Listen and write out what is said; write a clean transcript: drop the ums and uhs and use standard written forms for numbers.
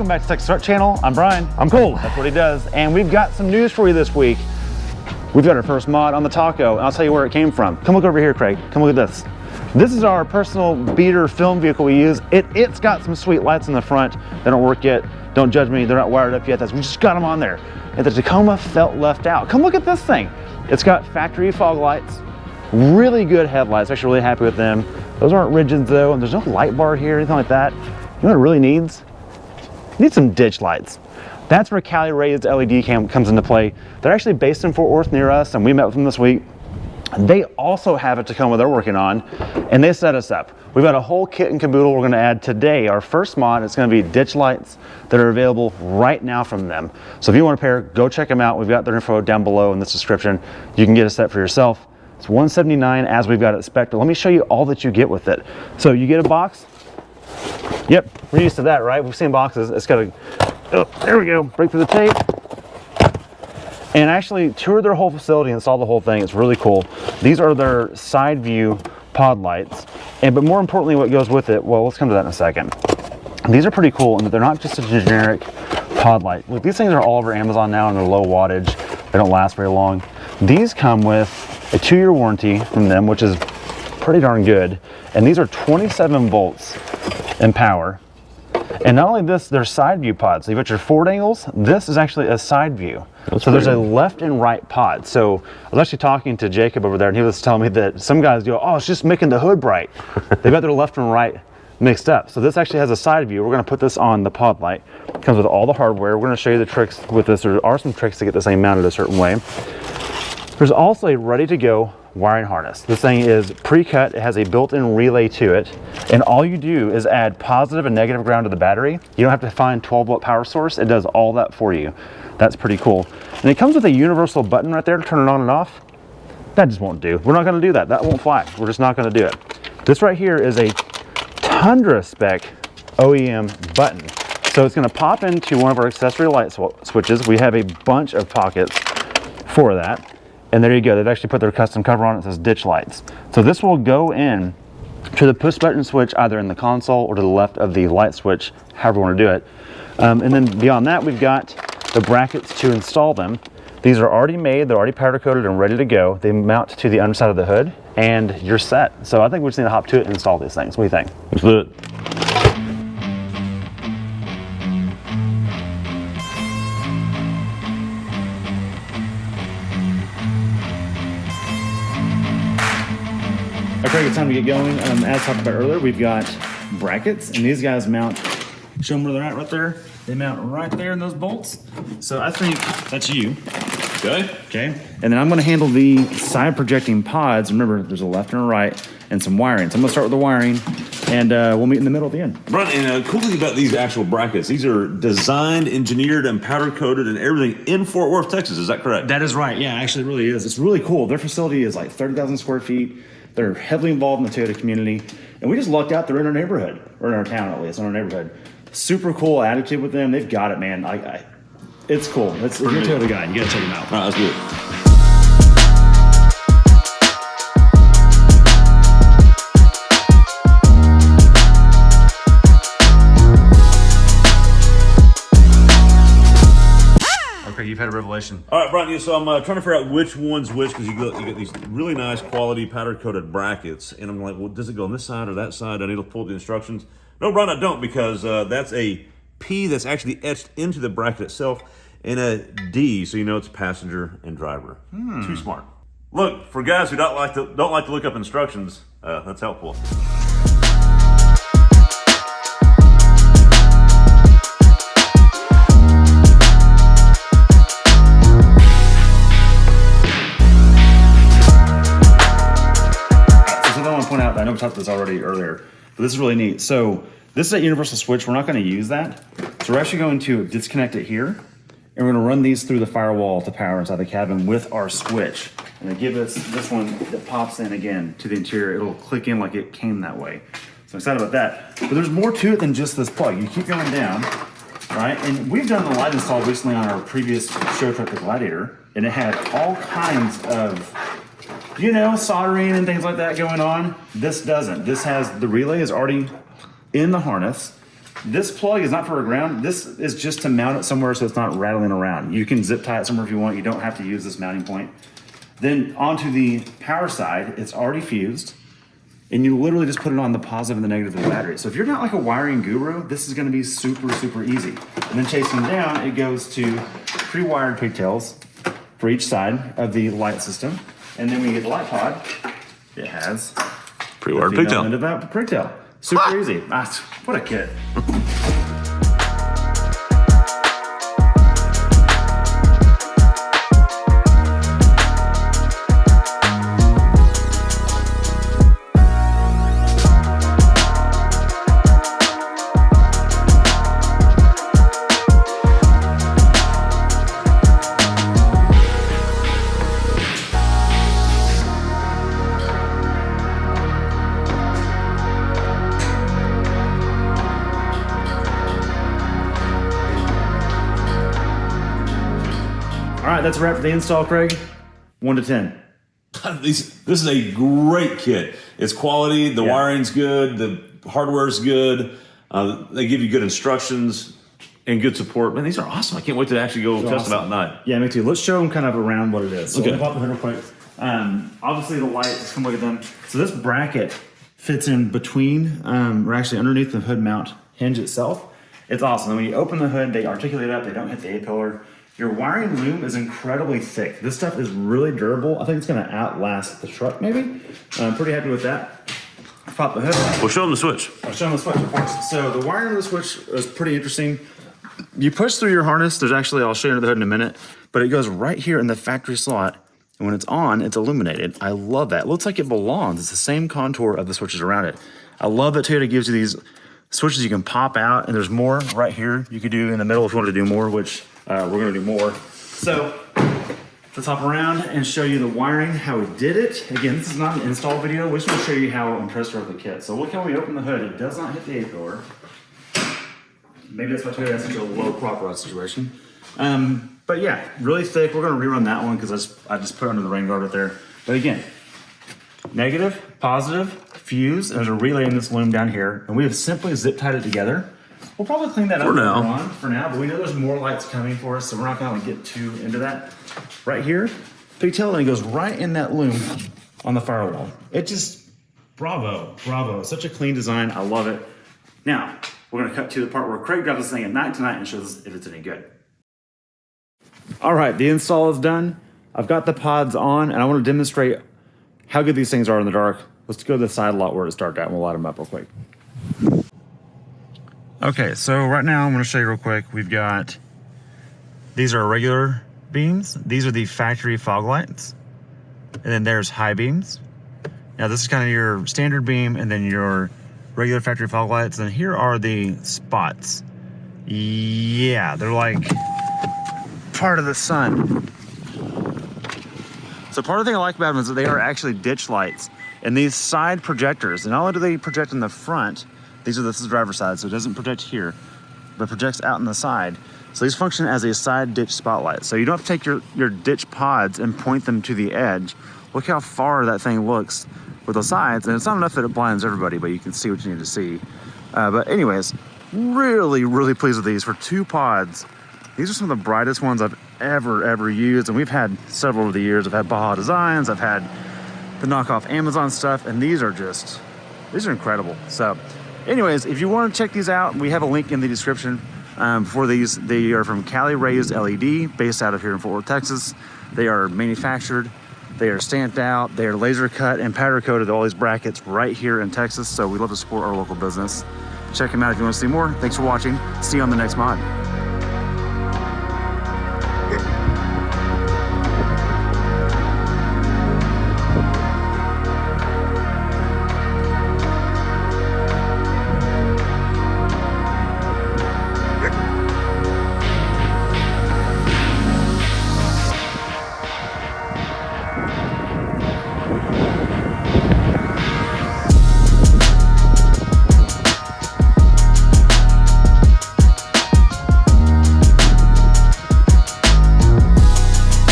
Welcome back to Tech Start Channel. I'm Brian. I'm Cole. That's what he does. And we've got some news for you this week. We've got our first mod on the Taco, and I'll tell you where it came from. Come look over here, Craig. Come look at this. This is our personal beater film vehicle we use. It's got some sweet lights in the front. They don't work yet. Don't judge me. They're not wired up yet. We just got them on there. And the Tacoma felt left out. Come look at this thing. It's got factory fog lights, really good headlights. Actually really happy with them. Those aren't rigids though, and there's no light bar here or anything like that. You know what it really needs? It needs some ditch lights. That's where Cali raised LED cam comes into play. They're actually based in Fort Worth near us, and we met with them this week. They also have a Tacoma they're working on, and they set us up. We've got a whole kit and caboodle we're gonna add today. Our first mod is gonna be ditch lights that are available right now from them. So if you want a pair, go check them out. We've got their info down below in this description. You can get a set for yourself. It's $179 as we've got it spec'd. Let me show you all that you get with it. So you get a box. Yep, we're used to that, right? We've seen boxes. It's got a, oh, there we go, break through the tape. And actually toured their whole facility and saw the whole thing. It's really cool. These are their side view pod lights. But more importantly, what goes with it, well, let's come to that in a second. These are pretty cool in that they're not just a generic pod light. Look, these things are all over Amazon now and they're low wattage. They don't last very long. These come with a 2-year warranty from them, which is pretty darn good. And these are 27 volts in power. And not only this, they're side view pods. So you've got your forward angles. This is actually a side view. So there's a left and right pod. So I was actually talking to Jacob over there, and he was telling me that some guys go, oh, it's just making the hood bright. They got their left and right mixed up. So this actually has a side view. We're gonna put this on the pod light. It comes with all the hardware. We're gonna show you the tricks with this. There are some tricks to get this thing mounted a certain way. There's also a ready to go wiring harness. This thing is pre-cut. It has a built-in relay to it. And all you do is add positive and negative ground to the battery. You don't have to find 12-volt power source. It does all that for you. That's pretty cool. And it comes with a universal button right there to turn it on and off. That just won't do. We're not gonna do that. That won't fly. We're just not gonna do it. This right here is a Tundra spec OEM button. So it's gonna pop into one of our accessory light switches. We have a bunch of pockets for that. And there you go, they've actually put their custom cover on it. It says ditch lights. So this will go in to the push button switch either in the console or to the left of the light switch, however you want to do it. And then beyond that, we've got the brackets to install them. These are already made, they're already powder coated and ready to go. They mount to the underside of the hood and you're set. So I think we just need to hop to it and install these things. What do you think? Let's do it. Okay, it's time to get going. As talked about earlier, we've got brackets, and these guys mount, show them where they're at right there. They mount right there in those bolts. So I think that's you. Good. Okay, and then I'm gonna handle the side projecting pods. Remember, there's a left and a right, and some wiring. So I'm gonna start with the wiring, and we'll meet in the middle at the end. Right, and cool thing about these actual brackets, these are designed, engineered, and powder coated and everything in Fort Worth, Texas. Is that correct? That is right, yeah, actually it really is. It's really cool. Their facility is like 30,000 square feet. They're heavily involved in the Toyota community, and we just lucked out they're in our neighborhood, or in our town at least, in our neighborhood. Super cool attitude with them. They've got it, man. It's cool. If you're a Toyota guy, you gotta check them out. All right, let's do it. You've had a revelation. All right, Brian, so I'm trying to figure out which one's which because you got these really nice quality powder-coated brackets. And I'm like, well, does it go on this side or that side? I need to pull the instructions. No, Brian, I don't because that's a P that's actually etched into the bracket itself and a D, so you know it's passenger and driver. Too smart. Look, for guys who don't like to look up instructions, that's helpful. I know we talked about this already earlier, but this is really neat. So this is a universal switch. We're not going to use that. So we're actually going to disconnect it here, and we're going to run these through the firewall to power inside the cabin with our switch. And they give us this one that pops in again to the interior. It'll click in like it came that way. So I'm excited about that. But there's more to it than just this plug. You keep going down, right? And we've done the light install recently on our previous show truck, the Gladiator, and it had all kinds of, you know, soldering and things like that going on. This doesn't. This has, the relay is already in the harness. This plug is not for a ground. This is just to mount it somewhere so it's not rattling around. You can zip tie it somewhere if you want. You don't have to use this mounting point. Then onto the power side, it's already fused. And you literally just put it on the positive and the negative of the battery. So if you're not like a wiring guru, this is gonna be super, super easy. And then chasing down, it goes to pre-wired pigtails for each side of the light system. And then when you get the light pod, it has Pre-wired pigtail. End of that pigtail. Super easy. Ah, what a kit. All right, that's a wrap for the install, Craig. 1 to 10. This is a great kit. It's quality. The wiring's good. The hardware's good. They give you good instructions and good support. Man, these are awesome. I can't wait to actually go test them out at night. Yeah, me too. Let's show them kind of around what it is. So Okay. we'll pop the hood real quick. Obviously the lights, let's come look at them. So this bracket fits in between, or actually underneath the hood mount hinge itself. It's awesome. And when you open the hood, they articulate up. They don't hit the A-pillar. Your wiring loom is incredibly thick. This stuff is really durable. I think it's gonna outlast the truck maybe. I'm pretty happy with that. Pop the hood. Well, show them the switch. I'll show them the switch, of course. So the wiring of the switch is pretty interesting. You push through your harness. There's actually, I'll show you under the hood in a minute, but it goes right here in the factory slot. And when it's on, it's illuminated. I love that. It looks like it belongs. It's the same contour of the switches around it. I love that Toyota gives you these switches you can pop out, and there's more right here you could do in the middle if you wanted to do more, which we're gonna do more. So let's hop around and show you the wiring, how we did it. Again, this is not an install video. We just want to show you how impressed we are with the kit. So look how we open the hood. It does not hit the A-pillar. Maybe that's why Toyota has such a low prop rod situation. But yeah, really thick. We're gonna rerun that one because I just put it under the rain guard right there. But again, negative, positive, fuse, and there's a relay in this loom down here. And we have simply zip tied it together. We'll probably clean that up for now, but we know there's more lights coming for us, so we're not gonna get too into that. Right here, pigtail, and it goes right in that loom on the firewall. It just, bravo, bravo. Such a clean design, I love it. Now, we're gonna cut to the part where Craig drives this thing at night tonight and shows us if it's any good. All right, the install is done. I've got the pods on, and I wanna demonstrate how good these things are in the dark. Let's go to the side lot where it started at, and we'll light them up real quick. Okay, so right now I'm gonna show you real quick. We've got, these are regular beams. These are the factory fog lights. And then there's high beams. Now this is kind of your standard beam and then your regular factory fog lights. And here are the spots. Yeah, they're like part of the sun. So part of the thing I like about them is that they are actually ditch lights. And these side projectors, and not only do they project in the front, this is the driver's side, so it doesn't project here, but projects out in the side. So these function as a side ditch spotlight. So you don't have to take your ditch pods and point them to the edge. Look how far that thing looks with the sides, and it's not enough that it blinds everybody, but you can see what you need to see. But anyways, really, really pleased with these for 2 pods. These are some of the brightest ones I've ever used, and we've had several over the years. I've had Baja Designs, I've had the knockoff Amazon stuff, and these are incredible. So anyways, if you want to check these out, we have a link in the description for these. They are from Cali Raised LED, based out of here in Fort Worth, Texas. They are manufactured, they are stamped out, they are laser cut and powder coated, all these brackets right here in Texas. So we love to support our local business. Check them out if you want to see more. Thanks for watching. See you on the next mod.